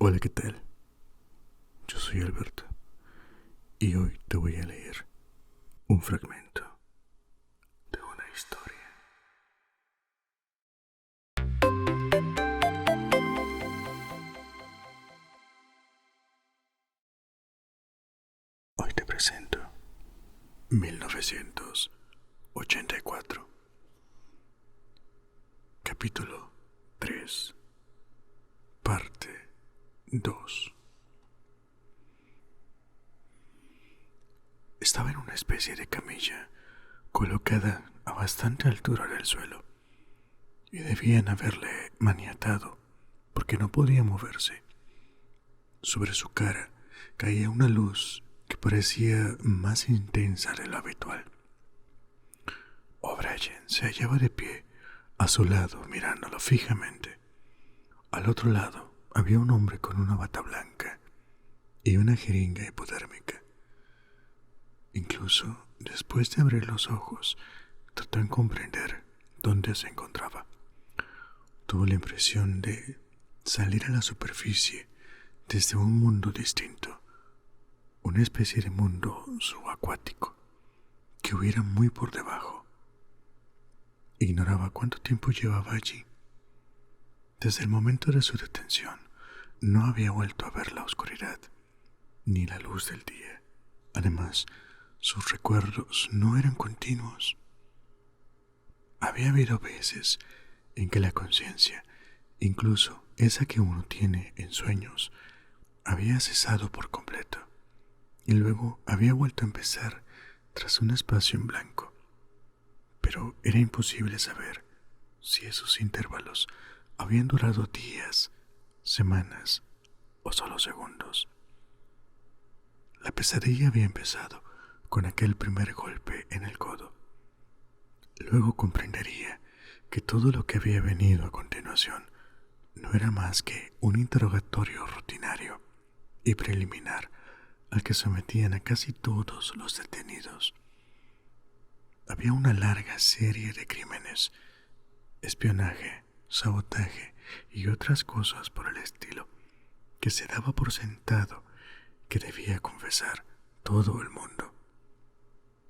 Hola, ¿qué tal? Yo soy Alberto y hoy te voy a leer un fragmento de una historia. Hoy te presento 1984, capítulo 3, parte 2. Estaba en una especie de camilla colocada a bastante altura del suelo y debían haberle maniatado porque no podía moverse. Sobre su cara caía una luz que parecía más intensa de lo habitual. O'Brien se hallaba de pie a su lado mirándolo fijamente. Al otro lado había un hombre con una bata blanca y una jeringa hipodérmica. Incluso después de abrir los ojos, trató de comprender dónde se encontraba. Tuvo la impresión de salir a la superficie desde un mundo distinto, una especie de mundo subacuático que hubiera muy por debajo. Ignoraba cuánto tiempo llevaba allí. Desde el momento de su detención, no había vuelto a ver la oscuridad ni la luz del día. Además, sus recuerdos no eran continuos. Había habido veces en que la conciencia, incluso esa que uno tiene en sueños, había cesado por completo y luego había vuelto a empezar tras un espacio en blanco. Pero era imposible saber si esos intervalos habían durado días, semanas o solo segundos. La pesadilla había empezado con aquel primer golpe en el codo. Luego comprendería que todo lo que había venido a continuación no era más que un interrogatorio rutinario y preliminar al que sometían a casi todos los detenidos. Había una larga serie de crímenes, espionaje, sabotaje y otras cosas por el estilo, que se daba por sentado que debía confesar todo el mundo.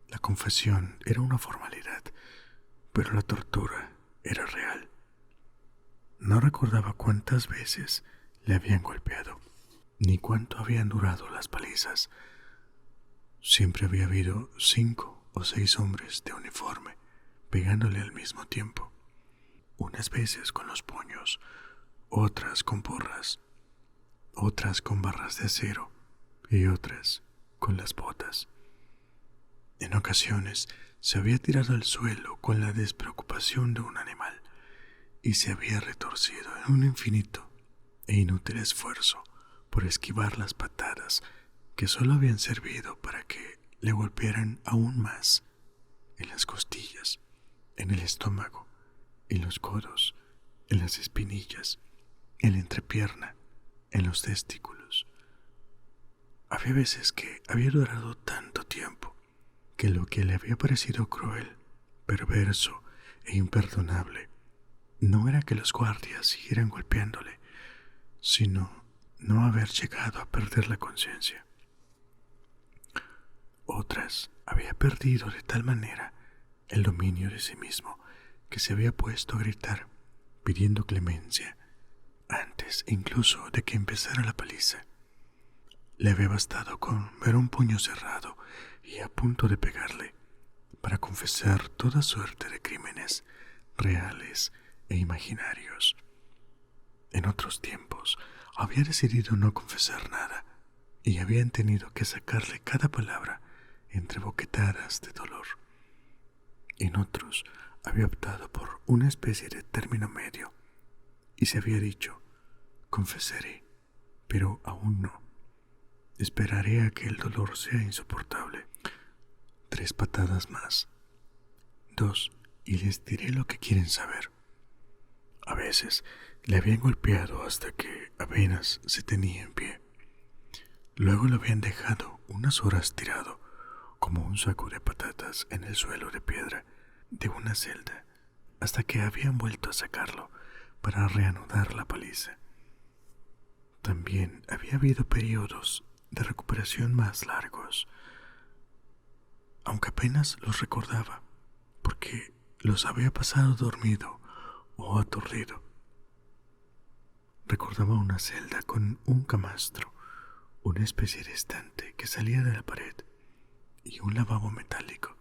La confesión era una formalidad, pero la tortura era real. No recordaba cuántas veces le habían golpeado, ni cuánto habían durado las palizas. Siempre había habido 5 o 6 hombres de uniforme pegándole al mismo tiempo, unas veces con los puños, otras con porras, otras con barras de acero y otras con las botas. En ocasiones se había tirado al suelo con la despreocupación de un animal y se había retorcido en un infinito e inútil esfuerzo por esquivar las patadas que solo habían servido para que le golpearan aún más en las costillas, en el estómago, en los codos, en las espinillas, en la entrepierna, en los testículos. Había veces que había durado tanto tiempo que lo que le había parecido cruel, perverso e imperdonable no era que los guardias siguieran golpeándole, sino no haber llegado a perder la conciencia. Otras había perdido de tal manera el dominio de sí mismo que se había puesto a gritar pidiendo clemencia antes incluso de que empezara la paliza. Le había bastado con ver un puño cerrado y a punto de pegarle para confesar toda suerte de crímenes reales e imaginarios. En otros tiempos había decidido no confesar nada y habían tenido que sacarle cada palabra entre boquetadas de dolor. En otros había optado por una especie de término medio y se había dicho: confesaré, pero aún no. Esperaré a que el dolor sea insoportable. 3 patadas más, 2, y les diré lo que quieren saber. A veces le habían golpeado hasta que apenas se tenía en pie. Luego lo habían dejado unas horas tirado como un saco de patatas en el suelo de piedra de una celda, hasta que habían vuelto a sacarlo para reanudar la paliza. También había habido periodos de recuperación más largos, aunque apenas los recordaba, porque los había pasado dormido o aturdido. Recordaba una celda con un camastro, una especie de estante que salía de la pared, y un lavabo metálico,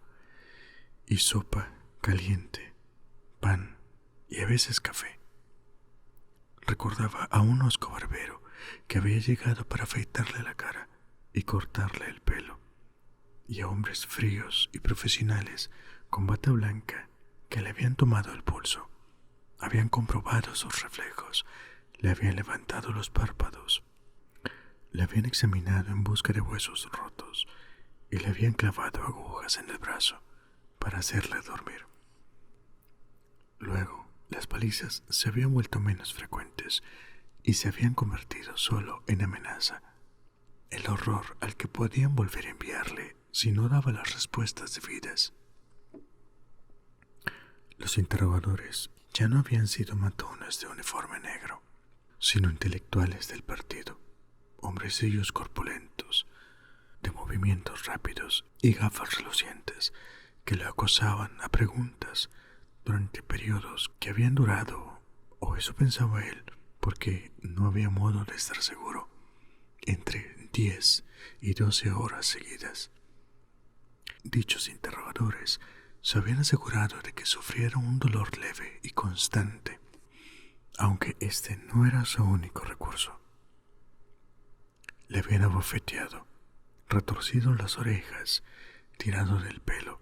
y sopa caliente, pan y a veces café. Recordaba a un osco barbero que había llegado para afeitarle la cara y cortarle el pelo, y a hombres fríos y profesionales con bata blanca que le habían tomado el pulso, habían comprobado sus reflejos, le habían levantado los párpados, le habían examinado en busca de huesos rotos y le habían clavado agujas en el brazo para hacerle dormir. Luego, las palizas se habían vuelto menos frecuentes y se habían convertido solo en amenaza, el horror al que podían volver a enviarle si no daba las respuestas debidas. Los interrogadores ya no habían sido matones de uniforme negro, sino intelectuales del partido, hombrecillos corpulentos, de movimientos rápidos y gafas relucientes, que lo acosaban a preguntas durante periodos que habían durado, o eso pensaba él, porque no había modo de estar seguro, entre 10 y 12 horas seguidas. Dichos interrogadores se habían asegurado de que sufriera un dolor leve y constante, aunque este no era su único recurso. Le habían abofeteado, retorcido las orejas, tirado del pelo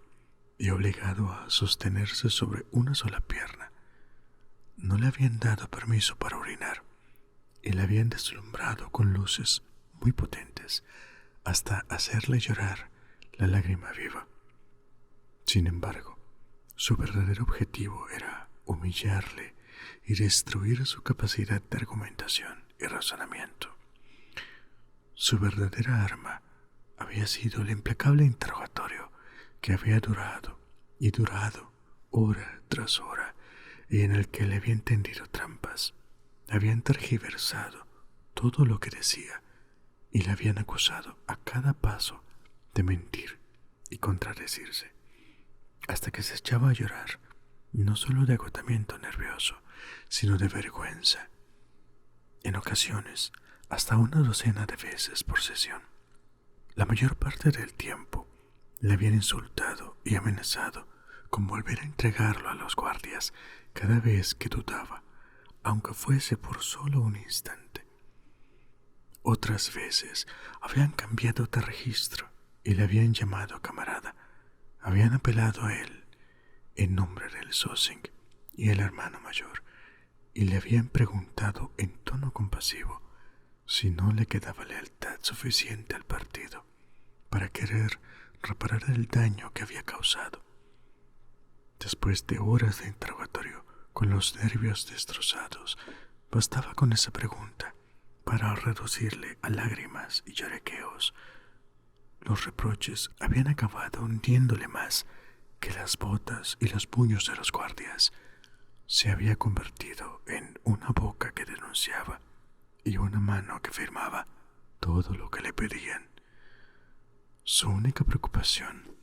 y obligado a sostenerse sobre una sola pierna. No le habían dado permiso para orinar y le habían deslumbrado con luces muy potentes hasta hacerle llorar la lágrima viva. Sin embargo, su verdadero objetivo era humillarle y destruir su capacidad de argumentación y razonamiento. Su verdadera arma había sido el implacable interrogatorio que había durado y durado hora tras hora, y en el que le habían tendido trampas, habían tergiversado todo lo que decía y le habían acusado a cada paso de mentir y contradecirse, hasta que se echaba a llorar, no solo de agotamiento nervioso, sino de vergüenza, en ocasiones hasta una docena de veces por sesión. La mayor parte del tiempo le habían insultado y amenazado con volver a entregarlo a los guardias cada vez que dudaba, aunque fuese por solo un instante. Otras veces habían cambiado de registro y le habían llamado camarada, habían apelado a él en nombre del Zossing y el hermano mayor, y le habían preguntado en tono compasivo si no le quedaba lealtad suficiente al partido para querer reparar el daño que había causado. Después de horas de interrogatorio, con los nervios destrozados, bastaba con esa pregunta para reducirle a lágrimas y lloriqueos. Los reproches habían acabado hundiéndole más que las botas y los puños de los guardias. Se había convertido en una boca que denunciaba y una mano que firmaba todo lo que le pedían. Su única preocupación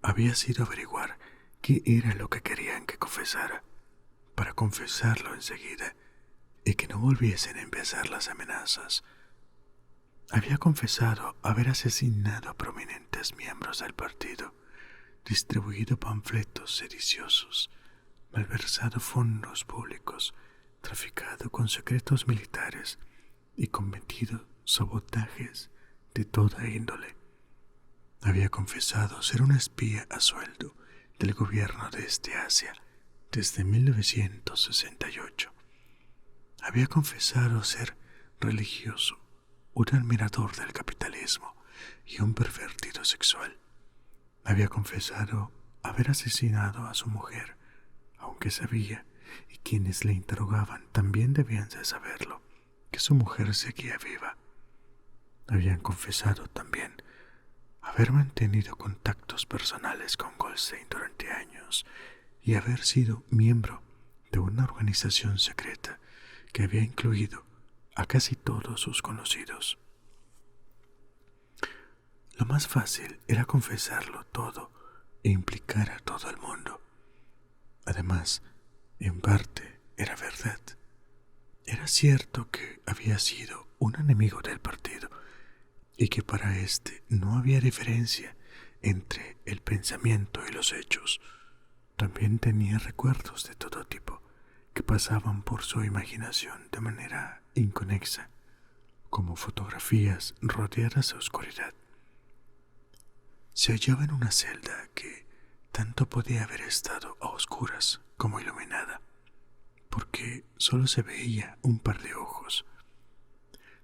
había sido averiguar qué era lo que querían que confesara, para confesarlo enseguida y que no volviesen a empezar las amenazas. Había confesado haber asesinado a prominentes miembros del partido, distribuido panfletos sediciosos, malversado fondos públicos, traficado con secretos militares y cometido sabotajes de toda índole. Había confesado ser un espía a sueldo del gobierno de Asia desde 1968. Había confesado ser religioso, un admirador del capitalismo y un pervertido sexual. Había confesado haber asesinado a su mujer, aunque sabía, y quienes le interrogaban también debían de saberlo, que su mujer seguía viva. Habían confesado también haber mantenido contactos personales con Goldstein durante años y haber sido miembro de una organización secreta que había incluido a casi todos sus conocidos. Lo más fácil era confesarlo todo e implicar a todo el mundo. Además, en parte era verdad. Era cierto que había sido un enemigo del partido y que para éste no había diferencia entre el pensamiento y los hechos. También tenía recuerdos de todo tipo que pasaban por su imaginación de manera inconexa, como fotografías rodeadas de oscuridad. Se hallaba en una celda que tanto podía haber estado a oscuras como iluminada, porque solo se veía un par de ojos.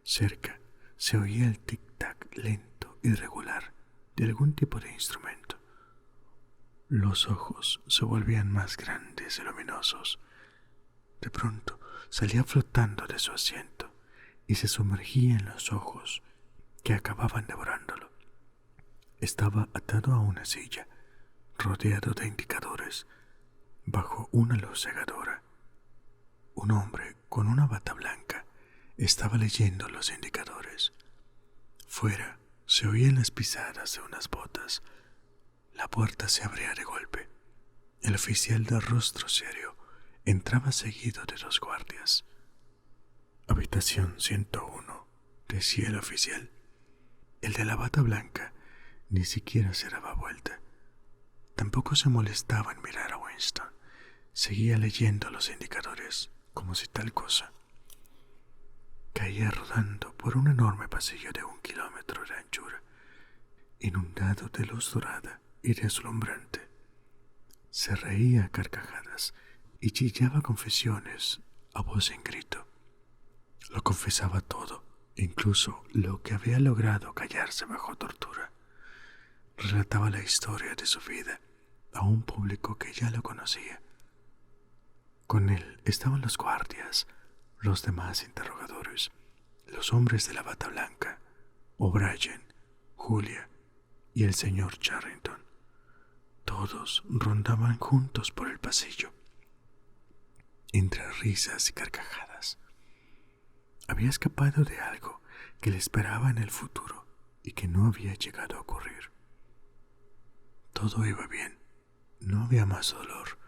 Cerca se oía el tic-tac lento y regular de algún tipo de instrumento. Los ojos se volvían más grandes y luminosos. De pronto salía flotando de su asiento y se sumergía en los ojos que acababan devorándolo. Estaba atado a una silla, rodeado de indicadores, bajo una luz cegadora. Un hombre con una bata blanca estaba leyendo los indicadores. Fuera se oían las pisadas de unas botas. La puerta se abría de golpe. El oficial de rostro serio entraba seguido de 2 guardias. «Habitación 101», decía el oficial. El de la bata blanca ni siquiera se daba vuelta. Tampoco se molestaba en mirar a Winston. Seguía leyendo los indicadores, como si tal cosa. Caía rodando por un enorme pasillo de 1 kilómetro de anchura, inundado de luz dorada y deslumbrante. Se reía a carcajadas y chillaba confesiones a voz en grito. Lo confesaba todo, incluso lo que había logrado callarse bajo tortura. Relataba la historia de su vida a un público que ya lo conocía. Con él estaban los guardias, los demás interrogadores, los hombres de la bata blanca, O'Brien, Julia y el señor Charrington. Todos rondaban juntos por el pasillo, entre risas y carcajadas. Había escapado de algo que le esperaba en el futuro y que no había llegado a ocurrir. Todo iba bien, no había más dolor.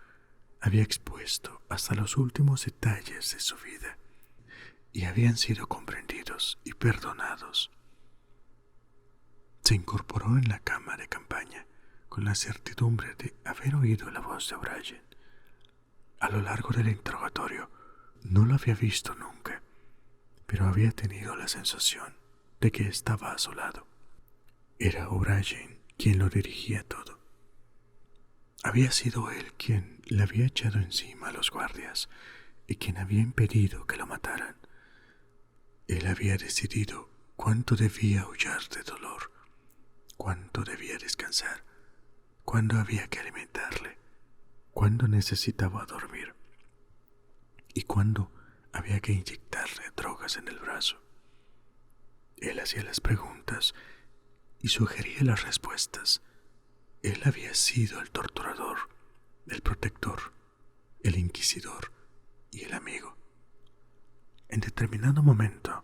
Había expuesto hasta los últimos detalles de su vida y habían sido comprendidos y perdonados. Se incorporó en la cama de campaña con la certidumbre de haber oído la voz de O'Brien. A lo largo del interrogatorio no lo había visto nunca, pero había tenido la sensación de que estaba a su lado. Era O'Brien quien lo dirigía todo. Había sido él quien le había echado encima a los guardias y quien había impedido que lo mataran. Él había decidido cuánto debía aullar de dolor, cuánto debía descansar, cuándo había que alimentarle, cuándo necesitaba dormir y cuándo había que inyectarle drogas en el brazo. Él hacía las preguntas y sugería las respuestas. Él había sido el torturador, el protector, el inquisidor y el amigo. En determinado momento,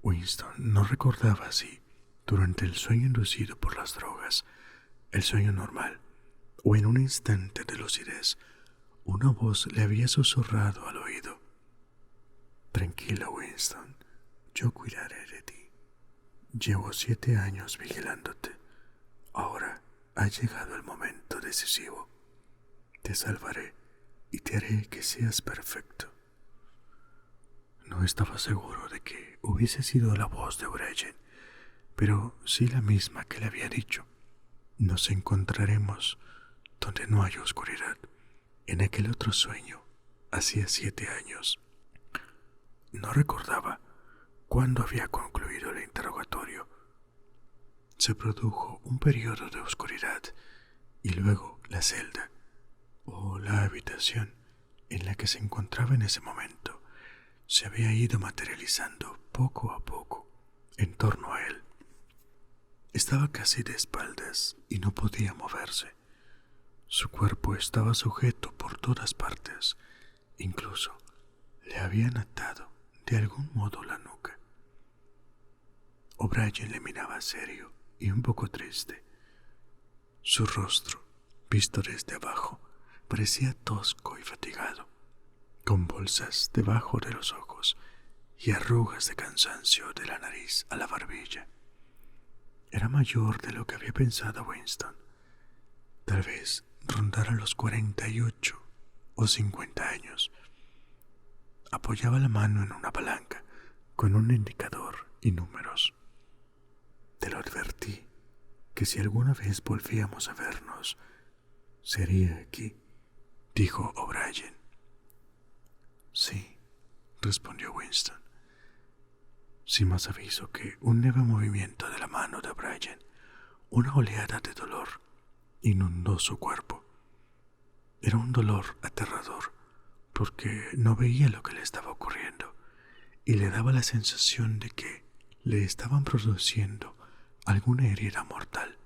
Winston no recordaba si, durante el sueño inducido por las drogas, el sueño normal, o en un instante de lucidez, una voz le había susurrado al oído: «Tranquilo, Winston, yo cuidaré de ti. Llevo 7 años vigilándote. Ahora ha llegado el momento decisivo. Te salvaré y te haré que seas perfecto». No estaba seguro de que hubiese sido la voz de O'Brien, pero sí la misma que le había dicho: «Nos encontraremos donde no hay oscuridad». En aquel otro sueño, hacía 7 años. No recordaba cuándo había concluido el interrogatorio. Se produjo un periodo de oscuridad y luego la celda, o la habitación en la que se encontraba en ese momento, se había ido materializando poco a poco en torno a él. Estaba casi de espaldas y no podía moverse. Su cuerpo estaba sujeto por todas partes, incluso le habían atado de algún modo la nuca. O'Brien le miraba serio y un poco triste. Su rostro, visto desde abajo, parecía tosco y fatigado, con bolsas debajo de los ojos y arrugas de cansancio de la nariz a la barbilla. Era mayor de lo que había pensado Winston. Tal vez rondara los 48 o 50 años. Apoyaba la mano en una palanca con un indicador y números. Te lo advertí que si alguna vez volvíamos a vernos, sería aquí, dijo O'Brien. Sí, respondió Winston, sin más aviso que un leve movimiento de la mano de O'Brien. Una oleada de dolor inundó su cuerpo. Era un dolor aterrador, porque no veía lo que le estaba ocurriendo y le daba la sensación de que le estaban produciendo alguna herida mortal.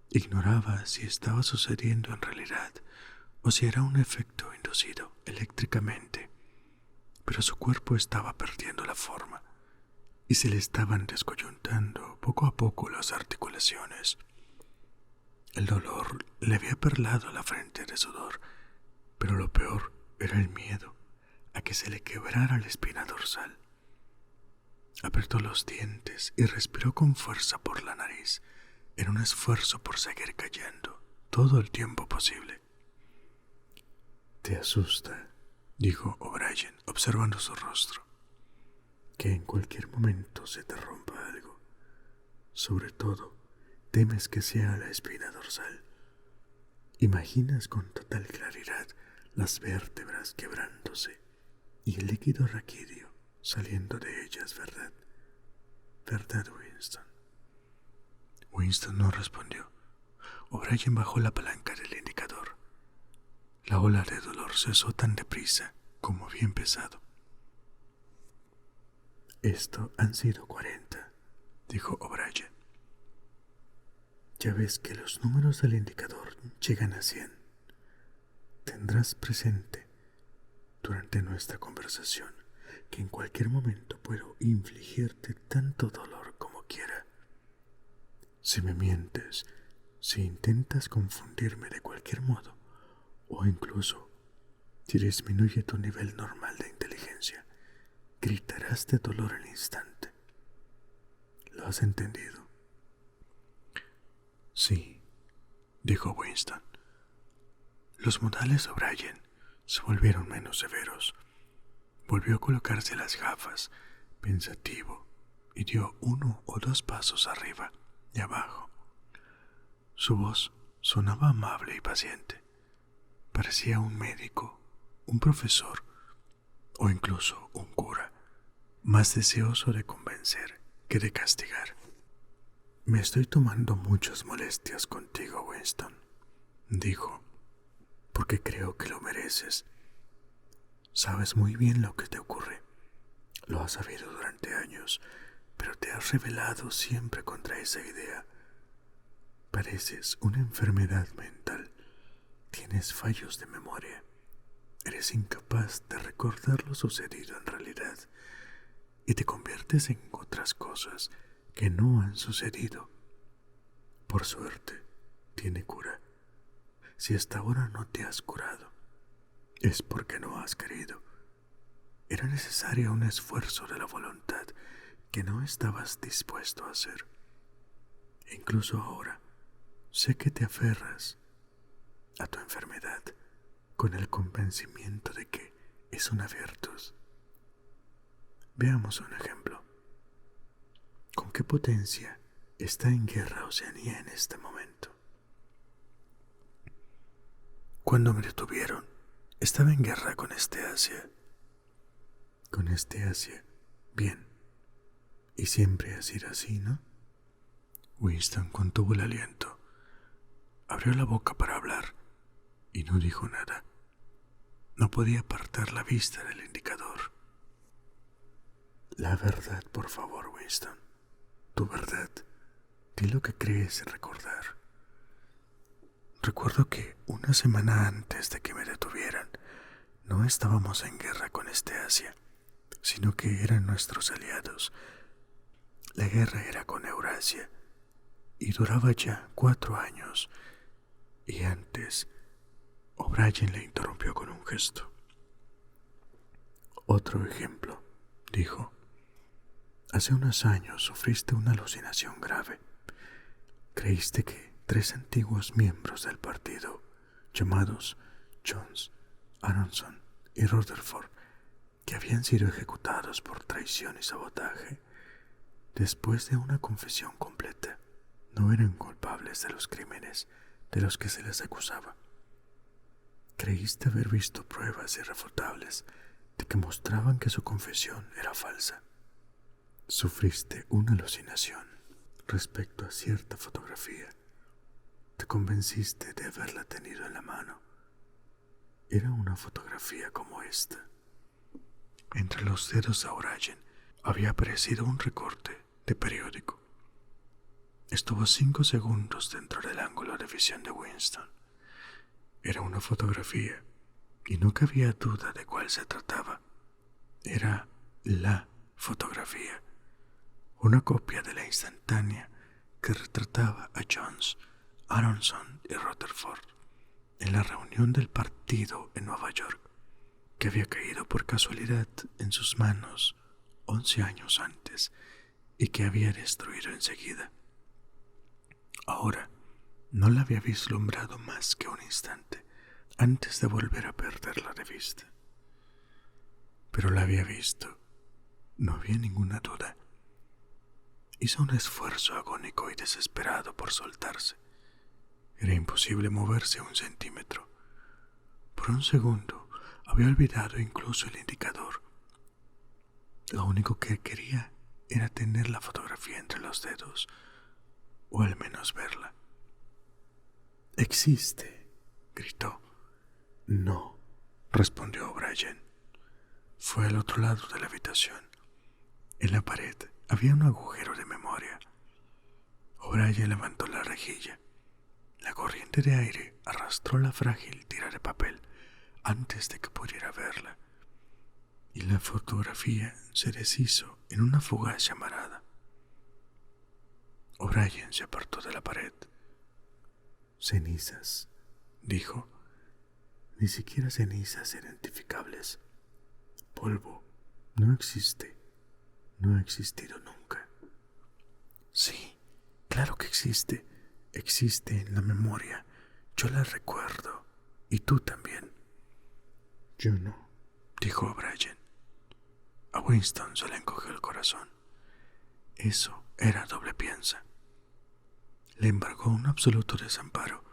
Ignoraba si estaba sucediendo en realidad o si era un efecto inducido eléctricamente, pero su cuerpo estaba perdiendo la forma y se le estaban descoyuntando poco a poco las articulaciones. El dolor le había perlado la frente de sudor, pero lo peor era el miedo a que se le quebrara la espina dorsal. Apretó los dientes y respiró con fuerza por la nariz, en un esfuerzo por seguir cayendo todo el tiempo posible. «Te asusta», dijo O'Brien, observando su rostro, «que en cualquier momento se te rompa algo. Sobre todo, temes que sea la espina dorsal. Imaginas con total claridad las vértebras quebrándose y el líquido raquídeo saliendo de ellas, ¿verdad? ¿Verdad, Winston?» Winston no respondió. O'Brien bajó la palanca del indicador. La ola de dolor cesó tan deprisa como había empezado. «Esto han sido 40», dijo O'Brien. «Ya ves que los números del indicador llegan a 100. Tendrás presente durante nuestra conversación que en cualquier momento puedo infligirte tanto dolor como quiera. Si me mientes, si intentas confundirme de cualquier modo, o incluso si disminuye tu nivel normal de inteligencia, gritarás de dolor al instante. ¿Lo has entendido?» «Sí», dijo Winston. Los modales de O'Brien se volvieron menos severos. Volvió a colocarse las gafas, pensativo, y dio 1 o 2 pasos arriba y abajo. Su voz sonaba amable y paciente. Parecía un médico, un profesor o incluso un cura, más deseoso de convencer que de castigar. «Me estoy tomando muchas molestias contigo, Winston», dijo, «porque creo que lo mereces. Sabes muy bien lo que te ocurre. Lo has sabido durante años, pero te has rebelado siempre contra esa idea. Pareces una enfermedad mental. Tienes fallos de memoria. Eres incapaz de recordar lo sucedido en realidad y te conviertes en otras cosas que no han sucedido. Por suerte, tiene cura. Si hasta ahora no te has curado, es porque no has querido. Era necesario un esfuerzo de la voluntad que no estabas dispuesto a hacer. E incluso ahora, sé que te aferras a tu enfermedad con el convencimiento de que es una virtud. Veamos un ejemplo. ¿Con qué potencia está en guerra Oceanía en este momento? Cuando me detuvieron, estaba en guerra con Asia. Con Asia, bien. Y siempre ha sido así, ¿no? Winston contuvo el aliento. Abrió la boca para hablar y no dijo nada. No podía apartar la vista del indicador. La verdad, por favor, Winston. Tu verdad. Di lo que crees recordar. Recuerdo que una semana antes de que me detuvieran, no estábamos en guerra con Asia. sino que eran nuestros aliados. La guerra era con Eurasia y duraba ya 4 años, y antes O'Brien le interrumpió con un gesto. Otro ejemplo, dijo. Hace unos años sufriste una alucinación grave. Creíste que 3 antiguos miembros del partido, llamados Jones, Aronson y Rutherford, que habían sido ejecutados por traición y sabotaje, después de una confesión completa, no eran culpables de los crímenes de los que se les acusaba. Creíste haber visto pruebas irrefutables de que mostraban que su confesión era falsa. Sufriste una alucinación respecto a cierta fotografía. Te convenciste de haberla tenido en la mano. Era una fotografía como esta. Entre los dedos de O'Brien había aparecido un recorte de periódico. Estuvo 5 segundos dentro del ángulo de visión de Winston. Era una fotografía, y no cabía duda de cuál se trataba. Era la fotografía, una copia de la instantánea que retrataba a Jones, Aronson y Rutherford en la reunión del partido en Nueva York, que había caído por casualidad en sus manos 11 años antes y que había destruido enseguida. Ahora no la había vislumbrado más que un instante antes de volver a perderla de vista. Pero la había visto, no había ninguna duda. Hizo un esfuerzo agónico y desesperado por soltarse. Era imposible moverse 1 centímetro. Por un segundo había olvidado incluso el indicador. Lo único que quería era tener la fotografía entre los dedos, o al menos verla. «Existe», gritó. «No», respondió O'Brien. Fue al otro lado de la habitación. En la pared había un agujero de memoria. O'Brien levantó la rejilla. La corriente de aire arrastró la frágil tira de papel antes de que pudiera verla, y la fotografía se deshizo en una fugaz llamarada. O'Brien se apartó de la pared. «Cenizas», dijo. «Ni siquiera cenizas identificables. Polvo no existe. No ha existido nunca». «Sí, claro que existe. Existe en la memoria. Yo la recuerdo. Y tú también». «Yo no», dijo O'Brien. A Winston se le encogió el corazón. Eso era doble piensa. Le embargó un absoluto desamparo.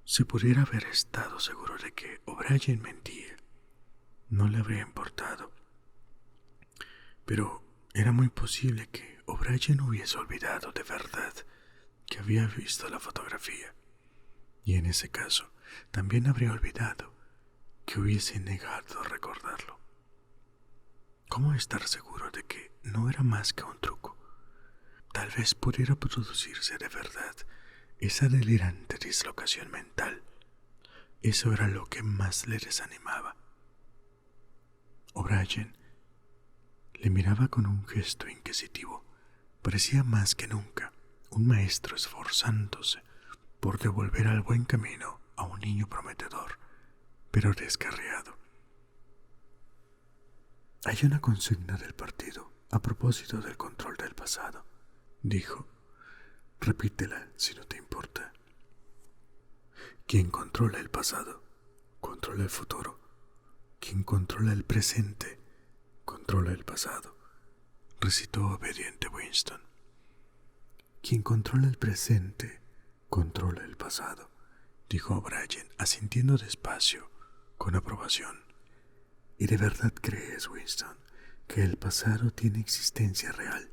Si pudiera haber estado seguro de que O'Brien mentía, no le habría importado. Pero era muy posible que O'Brien hubiese olvidado de verdad que había visto la fotografía, y en ese caso también habría olvidado que hubiese negado a recordarlo. ¿Cómo estar seguro de que no era más que un truco? Tal vez pudiera producirse de verdad esa delirante dislocación mental. Eso era lo que más le desanimaba. O'Brien le miraba con un gesto inquisitivo. Parecía más que nunca un maestro esforzándose por devolver al buen camino a un niño prometedor, pero descarriado. «Hay una consigna del partido a propósito del control del pasado», dijo. «Repítela si no te importa». «Quien controla el pasado, controla el futuro. Quien controla el presente, controla el pasado», recitó obediente Winston. «Quien controla el presente, controla el pasado», dijo O'Brien, asintiendo despacio, con aprobación. «¿Y de verdad crees, Winston, que el pasado tiene existencia real?»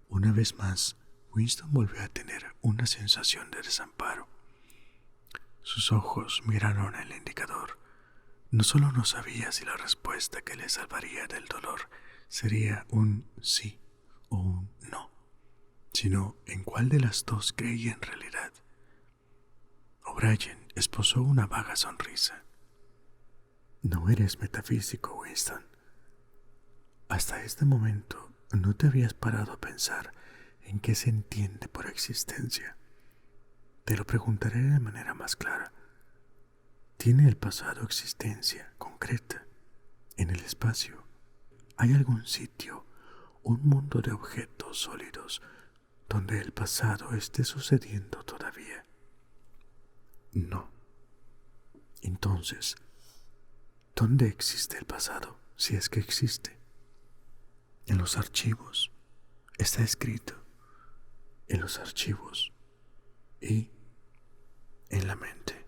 Una vez más, Winston volvió a tener una sensación de desamparo. Sus ojos miraron el indicador. No solo no sabía si la respuesta que le salvaría del dolor sería un sí o un no, sino en cuál de las dos creía en realidad. O'Brien esbozó una vaga sonrisa. «No eres metafísico, Winston. Hasta este momento no te habías parado a pensar en qué se entiende por existencia. Te lo preguntaré de manera más clara. ¿Tiene el pasado existencia concreta en el espacio? ¿Hay algún sitio, un mundo de objetos sólidos donde el pasado esté sucediendo todavía? No. Entonces, ¿dónde existe el pasado, si es que existe? En los archivos. Está escrito en los archivos y en la mente,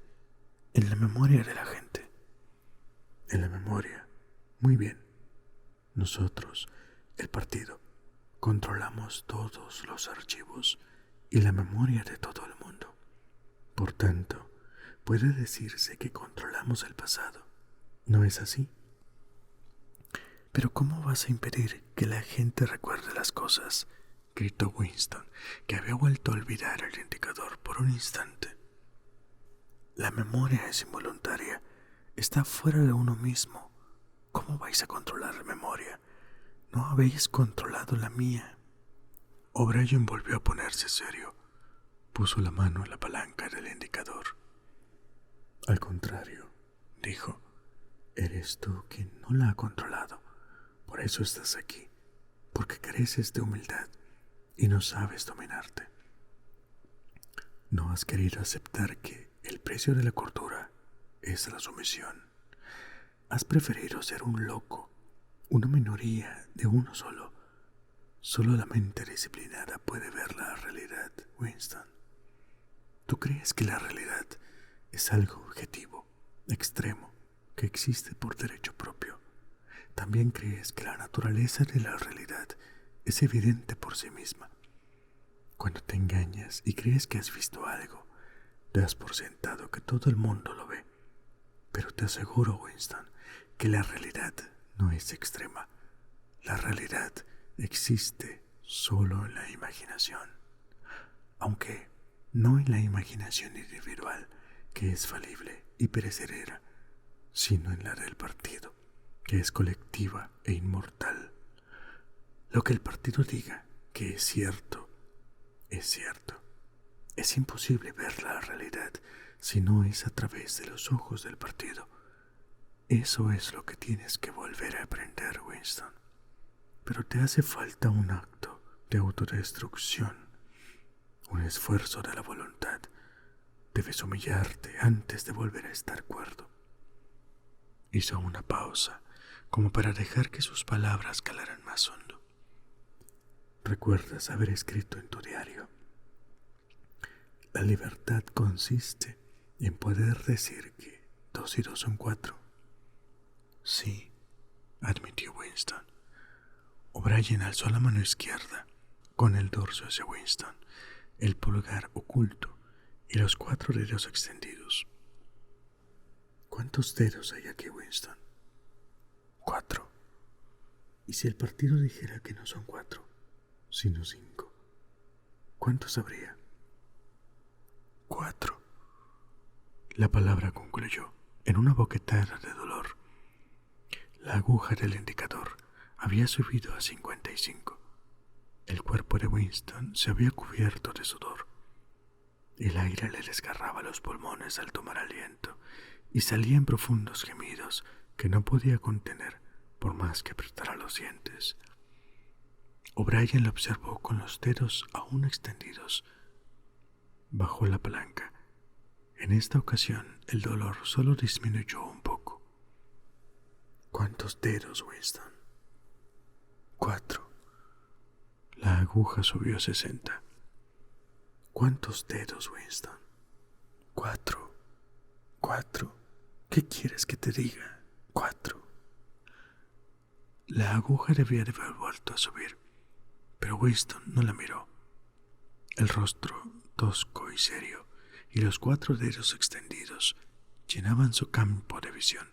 en la memoria de la gente. En la memoria. Muy bien. Nosotros, el partido, controlamos todos los archivos y la memoria de todo el mundo. Por tanto, puede decirse que controlamos el pasado. ¿No es así? Pero ¿cómo vas a impedir que la gente recuerde las cosas?, gritó Winston, que había vuelto a olvidar el indicador por un instante. La memoria es involuntaria, está fuera de uno mismo. ¿Cómo vais a controlar la memoria? No habéis controlado la mía. O'Brien volvió a ponerse serio. Puso la mano en la palanca del indicador. Al contrario, dijo, eres tú quien no la ha controlado. Por eso estás aquí, porque careces de humildad y no sabes dominarte. No has querido aceptar que el precio de la cordura es la sumisión. Has preferido ser un loco, una minoría de uno solo. Solo la mente disciplinada puede ver la realidad, Winston. Tú crees que la realidad es algo objetivo, extremo, que existe por derecho propio. También crees que la naturaleza de la realidad es evidente por sí misma. Cuando te engañas y crees que has visto algo, das por sentado que todo el mundo lo ve. Pero te aseguro, Winston, que la realidad no es extrema. La realidad existe solo en la imaginación. Aunque no en la imaginación individual, que es falible y perecedera, sino en la del partido, que es colectiva e inmortal. Lo que el partido diga que es cierto, es cierto. Es imposible ver la realidad si no es a través de los ojos del partido. Eso es lo que tienes que volver a aprender, Winston. Pero te hace falta un acto de autodestrucción, un esfuerzo de la voluntad. Debes humillarte antes de volver a estar cuerdo. Hizo una pausa, como para dejar que sus palabras calaran más hondo. ¿Recuerdas haber escrito en tu diario? La libertad consiste en poder decir que 2 y 2 son 4. Sí, admitió Winston. O'Brien alzó la mano izquierda, con el dorso hacia Winston, el pulgar oculto y los 4 dedos extendidos. ¿Cuántos dedos hay aquí, Winston? 4. ¿Y si el partido dijera que no son 4, sino 5? ¿Cuántos habría? 4. La palabra concluyó en una boquetada de dolor. La aguja del indicador había subido a 55. El cuerpo de Winston se había cubierto de sudor. El aire le desgarraba los pulmones al tomar aliento y salían profundos gemidos que no podía contener por más que apretara los dientes. O'Brien lo observó con los dedos aún extendidos. Bajó la palanca. En esta ocasión el dolor solo disminuyó un poco. ¿Cuántos dedos, Winston? 4. La aguja subió a 60. ¿Cuántos dedos, Winston? 4. 4. ¿Qué quieres que te diga? 4. La aguja debía de haber vuelto a subir, pero Winston no la miró. El rostro tosco y serio y los 4 dedos extendidos llenaban su campo de visión.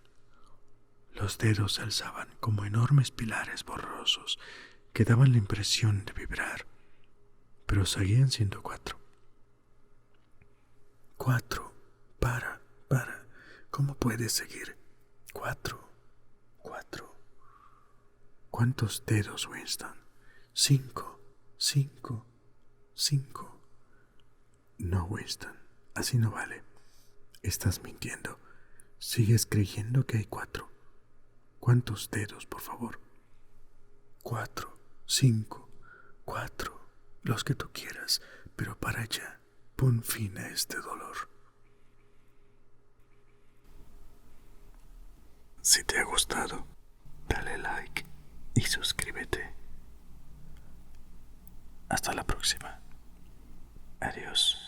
Los dedos se alzaban como enormes pilares borrosos que daban la impresión de vibrar, pero seguían siendo 4. 4. Para. ¿Cómo puedes seguir? 4. ¿Cuántos dedos, Winston? 5, 5, 5. No, Winston, así no vale. Estás mintiendo. Sigues creyendo que hay 4. ¿Cuántos dedos, por favor? 4, 5, 4. Los que tú quieras, pero para allá. Pon fin a este dolor. Si te ha gustado, dale like y suscríbete. Hasta la próxima. Adiós.